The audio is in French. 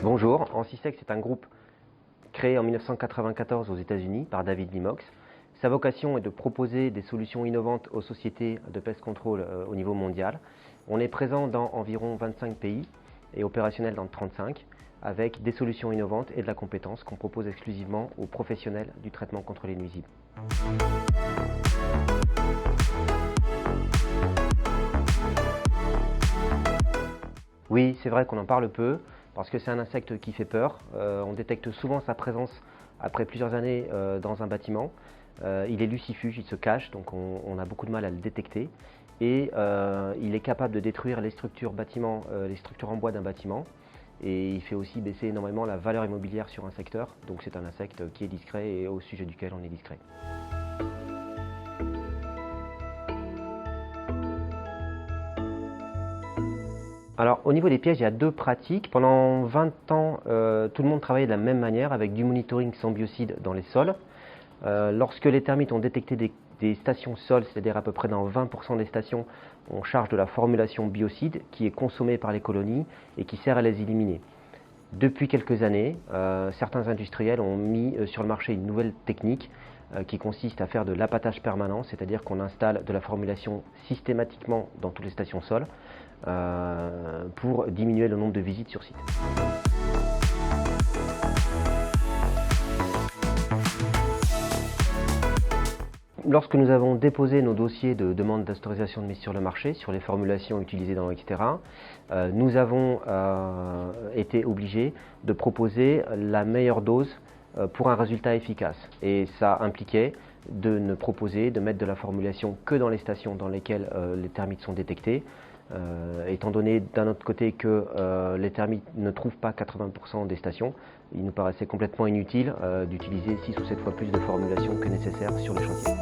Bonjour, Ansysex est un groupe créé en 1994 aux États-Unis par David Limox. Sa vocation est de proposer des solutions innovantes aux sociétés de pest control au niveau mondial. On est présent dans environ 25 pays et opérationnel dans 35, avec des solutions innovantes et de la compétence qu'on propose exclusivement aux professionnels du traitement contre les nuisibles. Oui, c'est vrai qu'on en parle peu, parce que c'est un insecte qui fait peur. On détecte souvent sa présence après plusieurs années dans un bâtiment. Il est lucifuge, il se cache, donc on a beaucoup de mal à le détecter. Et il est capable de détruire les structures les structures en bois d'un bâtiment. Et il fait aussi baisser énormément la valeur immobilière sur un secteur. Donc c'est un insecte qui est discret et au sujet duquel on est discret. Alors au niveau des pièges, il y a deux pratiques. Pendant 20 ans, tout le monde travaillait de la même manière avec du monitoring sans biocide dans les sols. Lorsque les termites ont détecté des stations sol, c'est-à-dire à peu près dans 20% des stations, on charge de la formulation biocide qui est consommée par les colonies et qui sert à les éliminer. Depuis quelques années, certains industriels ont mis sur le marché une nouvelle technique qui consiste à faire de l'appâtage permanent, c'est-à-dire qu'on installe de la formulation systématiquement dans toutes les stations sol pour diminuer le nombre de visites sur site. Lorsque nous avons déposé nos dossiers de demande d'autorisation de mise sur le marché, sur les formulations utilisées dans etc., nous avons été obligés de proposer la meilleure dose pour un résultat efficace. Et ça impliquait de ne proposer, de mettre de la formulation que dans les stations dans lesquelles les termites sont détectés, étant donné d'un autre côté que les termites ne trouvent pas 80% des stations, il nous paraissait complètement inutile d'utiliser 6 ou 7 fois plus de formulation que nécessaire sur les chantiers.